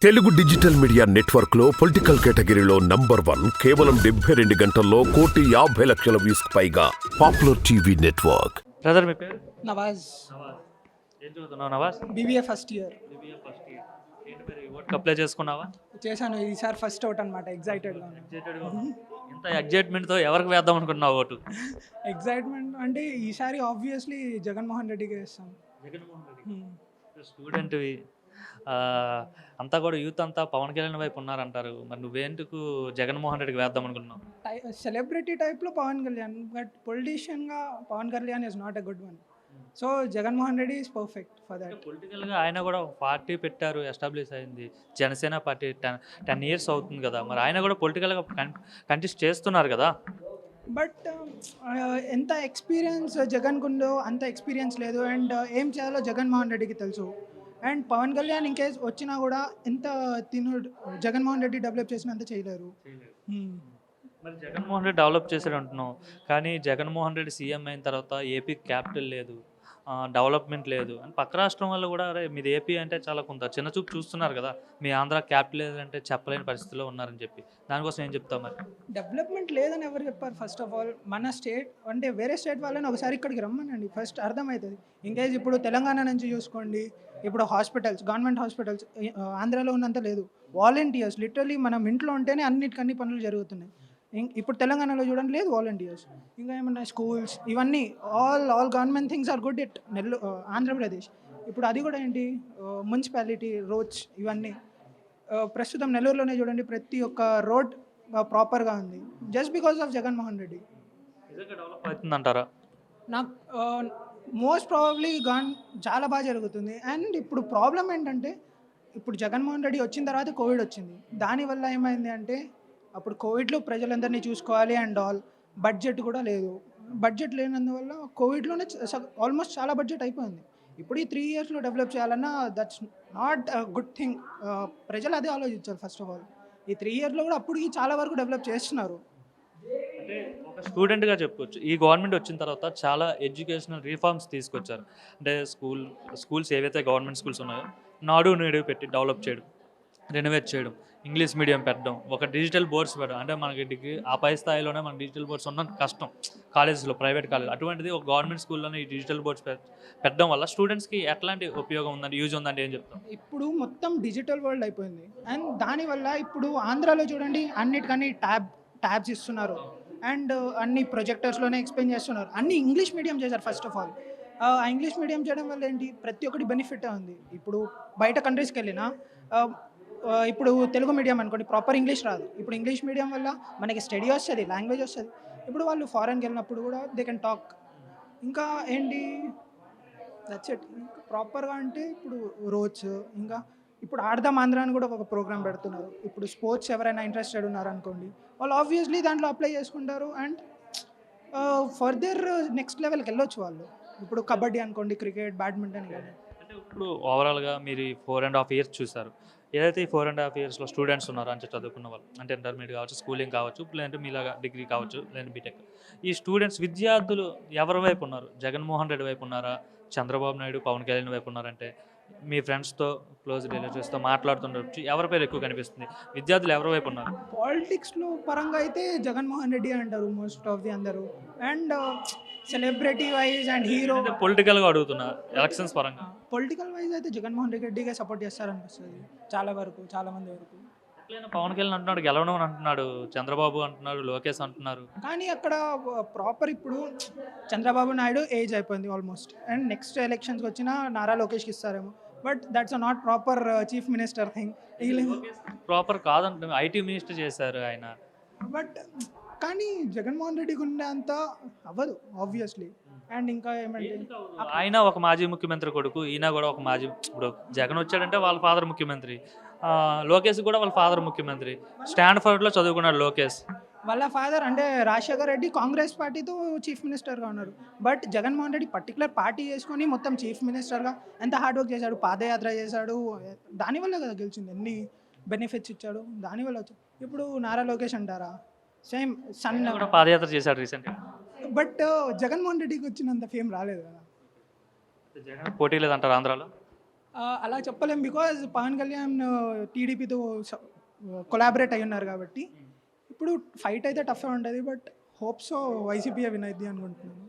Telugu digital media network లో political కేటగిరీలో number 1 కేవలం 72 గంటల్లో 1,50,00,000 వ్యూస్ పైగా పాపులర్ టీవీ నెట్వర్క్. బ్రదర్ మీ పేరు? నవాజ్. నవాజ్. ఏం చదువుతున్నావు Nawaz? BBA first year BBA first year. ఏంటి మరి ఓట్కి అప్లై చేసుకున్నావా? చేశాను. ఈసారి ఫస్ట్ అవుట్ అనమాట. ఎగ్జైటెడ్గా ఎగ్జైటెడ్గా ఉన్నావు. ఇంత ఎగ్జైట్మెంట్తో ఎవరికి వేద్దాం అనుకున్నావు ఓటు? ఎగ్జైట్మెంట్ అంటే ఈసారి ఆబ్వియస్లీ జగన్మోహన్ రెడ్డికి వేస్తాం. జగన్మోహన్ రెడ్డి స్టూడెంట్వి, అంతా కూడా యూత్ అంతా పవన్ కళ్యాణ్ వైపు ఉన్నారంటారు. మరి నువ్వేందుకు జగన్మోహన్ రెడ్డికి వేద్దాం అనుకున్నావు? సెలబ్రిటీ టైప్లో పవన్ కళ్యాణ్, బట్ పొలిటీషియన్గా Pawan Kalyan is not a good one. So Jaganmohan Reddy is perfect for that. పొలిటికల్గా ఆయన కూడా ఒక పార్టీ పెట్టారు, ఎస్టాబ్లిష్ అయింది. జనసేన పార్టీ 10 years అవుతుంది కదా. మరి ఆయన కూడా పొలిటికల్గా కంటెస్ట్ చేస్తున్నారు కదా. బట్ ఎంత ఎక్స్పీరియన్స్ జగన్కు ఉందో అంత ఎక్స్పీరియన్స్ లేదు. అండ్ ఏం చేయాలో జగన్మోహన్ రెడ్డికి తెలుసు. అండ్ పవన్ కళ్యాణ్ ఇన్కేస్ వచ్చినా కూడా ఎంత జగన్మోహన్ రెడ్డి డెవలప్ చేసినంత చేయలేరు. మరి జగన్మోహన్ రెడ్డి డెవలప్ చేశాడు అంటున్నావు, కానీ జగన్మోహన్ రెడ్డి సీఎం అయిన తర్వాత ఏపీ క్యాపిటల్ లేదు, డెవలప్మెంట్ లేదు అని పక్క రాష్ట్రం వాళ్ళు కూడా అరే మీది ఏపీ అంటే చాలా కొంత చిన్నచూపు చూస్తున్నారు కదా, మీ ఆంధ్ర క్యాపిటల్ లేదంటే చెప్పలేని పరిస్థితిలో ఉన్నారని చెప్పి. దానికోసం ఏం చెప్తాం మరి? డెవలప్మెంట్ లేదని ఎవరు చెప్పారు? ఫస్ట్ ఆఫ్ ఆల్ మన స్టేట్ అంటే వేరే స్టేట్ వాళ్ళని ఒకసారి ఇక్కడికి రమ్మనండి, ఫస్ట్ అర్థమవుతుంది. ఇంకేజ్ ఇప్పుడు తెలంగాణ నుంచి చూసుకోండి, ఇప్పుడు హాస్పిటల్స్, గవర్నమెంట్ హాస్పిటల్స్ ఆంధ్రాలో ఉన్నంత లేదు. వాలంటీర్స్ లిటరలీ మనం ఇంట్లో ఉంటేనే అన్ని పనులు జరుగుతున్నాయి. ఇప్పుడు తెలంగాణలో చూడండి, లేదు వాలంటీర్స్. ఇంకా ఏమన్నా స్కూల్స్, ఇవన్నీ all government things are good it Andhra Pradesh. ఇప్పుడు అది కూడా ఏంటి, మున్సిపాలిటీ రోడ్స్ ఇవన్నీ ప్రస్తుతం నెల్లూరులోనే చూడండి, ప్రతి ఒక్క రోడ్ ప్రాపర్గా ఉంది just because of Jaganmohan Reddy. Develop అవుతుందంటారా? నాకు మోస్ట్ ప్రాబబ్లీ చాలా బాగా జరుగుతుంది. అండ్ ఇప్పుడు ప్రాబ్లం ఏంటంటే, ఇప్పుడు జగన్మోహన్ రెడ్డి వచ్చిన తర్వాత కోవిడ్ వచ్చింది. దానివల్ల ఏమైంది అంటే, అప్పుడు కోవిడ్లో ప్రజలందరినీ చూసుకోవాలి అండ్ ఆల్, బడ్జెట్ కూడా లేదు. బడ్జెట్ లేనందువల్ల కోవిడ్లోనే ఆల్మోస్ట్ చాలా బడ్జెట్ అయిపోయింది. ఇప్పుడు ఈ 3 yearsలో డెవలప్ చేయాలన్నా that's not a good thing. ప్రజలు అదే ఆలోచించాలి ఫస్ట్ ఆఫ్ ఆల్. ఈ 3 yearsలో కూడా అప్పటికి చాలా వరకు డెవలప్ చేస్తున్నారు. అంటే ఒక స్టూడెంట్గా చెప్పుకోవచ్చు, ఈ గవర్నమెంట్ వచ్చిన తర్వాత చాలా ఎడ్యుకేషనల్ రిఫార్మ్స్ తీసుకొచ్చారు. అంటే స్కూల్స్ ఏవైతే గవర్నమెంట్ స్కూల్స్ ఉన్నాయో నాడు నేడు పెట్టి డెవలప్ చేయడం, రెనోవేట్ చేయడం, ఇంగ్లీష్ మీడియం పెట్టడం, ఒక డిజిటల్ బోర్డ్స్ పెట్టడం. అంటే మనకి డిగ్రీ ఆ పై స్థాయిలోనే మన డిజిటల్ బోర్డ్స్ ఉన్న కష్టం కాలేజెస్లో, ప్రైవేట్ కాలేజ్. అటువంటిది ఒక గవర్నమెంట్ స్కూల్లోనే ఈ డిజిటల్ బోర్డ్స్ పెట్టడం వల్ల స్టూడెంట్స్కి ఎట్లాంటి ఉపయోగం ఉందండి, యూజ్ ఉందండి, ఏం చెప్తాం? ఇప్పుడు మొత్తం డిజిటల్ వరల్డ్ అయిపోయింది. అండ్ దానివల్ల ఇప్పుడు ఆంధ్రాలో చూడండి, అన్నిటికన్నీ ట్యాబ్స్ ఇస్తున్నారు. అండ్ అన్ని ప్రొజెక్టర్స్లోనే ఎక్స్ప్లెయిన్ చేస్తున్నారు. అన్ని ఇంగ్లీష్ మీడియం చేశారు ఫస్ట్ ఆఫ్ ఆల్. ఆ ఇంగ్లీష్ మీడియం చేయడం వల్ల ఏంటి, ప్రతి ఒక్కటి బెనిఫిట్ ఉంది. ఇప్పుడు బయట కంట్రీస్కి వెళ్ళినా ఇప్పుడు తెలుగు మీడియం అనుకోండి, ప్రాపర్ ఇంగ్లీష్ రాదు. ఇప్పుడు ఇంగ్లీష్ మీడియం వల్ల మనకి స్టడీ వస్తుంది, లాంగ్వేజ్ వస్తుంది. ఇప్పుడు వాళ్ళు ఫారెన్కి వెళ్ళినప్పుడు కూడా దే కెన్ టాక్. ఇంకా ఏంటి, దట్స్ ఇట్. ప్రాపర్గా అంటే ఇప్పుడు రోడ్స్, ఇంకా ఇప్పుడు ఆడదాం ఆంధ్ర అని కూడా ఒక ప్రోగ్రామ్ పెడుతున్నారు. ఇప్పుడు స్పోర్ట్స్ ఎవరైనా ఇంట్రెస్టెడ్ ఉన్నారనుకోండి, వాళ్ళు ఆబ్వియస్లీ దాంట్లో అప్లై చేసుకుంటారు. అండ్ ఫర్దర్ నెక్స్ట్ లెవెల్కి వెళ్ళొచ్చు వాళ్ళు. ఇప్పుడు కబడ్డీ అనుకోండి, క్రికెట్, బ్యాడ్మింటన్. కానీ అంటే ఇప్పుడు ఓవరాల్గా మీరు ఈ 4.5 years చూసారు. ఏదైతే ఈ 4.5 yearsలో స్టూడెంట్స్ ఉన్నారో అంటే చదువుకున్న వాళ్ళు, అంటే ఇంటర్మీడియట్ కావచ్చు, స్కూలింగ్ కావచ్చు, లేదంటే మీలాగా డిగ్రీ కావచ్చు, లేదంటే బీటెక్, ఈ స్టూడెంట్స్ విద్యార్థులు ఎవరి వైపు ఉన్నారు? జగన్మోహన్ రెడ్డి వైపు ఉన్నారా, చంద్రబాబు నాయుడు, పవన్ కళ్యాణ్ వైపు ఉన్నారంటే మీ ఫ్రెండ్స్తో, క్లోజ్ రిలేటివ్స్తో మాట్లాడుతుండొచ్చు, ఎవరి పేరు ఎక్కువ కనిపిస్తుంది? విద్యార్థులు ఎవరి వైపు ఉన్నారు? పాలిటిక్స్లో పరంగా అయితే జగన్మోహన్ రెడ్డి అంటారు మోస్ట్ ఆఫ్ ది అందరూ. And celebrity wise and hero, పొలిటికల్గా అడుగుతున్నా, ఎలక్షన్స్ పరంగా పొలిటికల్ వైజ్ అయితే జగన్మోహన్ రెడ్డిగా సపోర్ట్ చేస్తారనిపిస్తుంది చాలా మంది వరకు. ఎట్లయినా పవన్ కళ్యాణ్ అంటున్నాడు గెలవడం అని అంటున్నాడు, చంద్రబాబు అంటున్నాడు, లోకేష్ అంటున్నారు. కానీ అక్కడ ప్రాపర్ ఇప్పుడు చంద్రబాబు నాయుడు ఏజ్ అయిపోయింది ఆల్మోస్ట్. అండ్ నెక్స్ట్ ఎలక్షన్స్కి వచ్చినా నారా లోకేష్కి ఇస్తారేమో. But that's not proper chief minister thing. Proper కాదంటే ఐటీ మినిస్టర్ చేశారు ఆయన. బట్ కానీ జగన్మోహన్ రెడ్డికి ఉండే అంత అవ్వదు ఆబ్వియస్లీ. అండ్ ఇంకా ఏమంటే, ఆయన ఒక మాజీ ముఖ్యమంత్రి కొడుకు, ఈయన కూడా ఒక మాజీ. ఇప్పుడు జగన్ వచ్చాడంటే వాళ్ళ ఫాదర్ ముఖ్యమంత్రి, లోకేష్ కూడా వాళ్ళ ఫాదర్ ముఖ్యమంత్రి. స్టాన్ఫర్డ్లో చదువుకున్నాడు లోకేష్. వాళ్ళ ఫాదర్ అంటే రాజశేఖర్ రెడ్డి కాంగ్రెస్ పార్టీతో చీఫ్ మినిస్టర్గా ఉన్నారు. But Jaganmohan Reddy particular party చేసుకొని మొత్తం చీఫ్ మినిస్టర్గా ఎంత హార్డ్ వర్క్ చేశాడు, పాదయాత్ర చేశాడు. దానివల్ల కదా గెలిచింది, ఎన్ని బెనిఫిట్స్ ఇచ్చాడు, దానివల్ల వచ్చాడు. ఇప్పుడు నారా లోకేష్ అంటారా, సేమ్ సన్ కూడా పాదయాత్ర చేశాడు రీసెంట్గా. బట్ జగన్మోహన్ రెడ్డికి వచ్చినంత ఫేమ్ రాలేదు కదా. జగన్ పోటీ లేదంటారు ఆంధ్రాలో? అలా చెప్పలేం బికాజ్ పవన్ కళ్యాణ్ టీడీపీతో కొలాబరేట్ అయి ఉన్నారు కాబట్టి ఇప్పుడు ఫైట్ అయితే టఫ్ ఉంటుంది బట్ హోప్స్ వైసీపీ విన్ అయింది అనుకుంటున్నాను.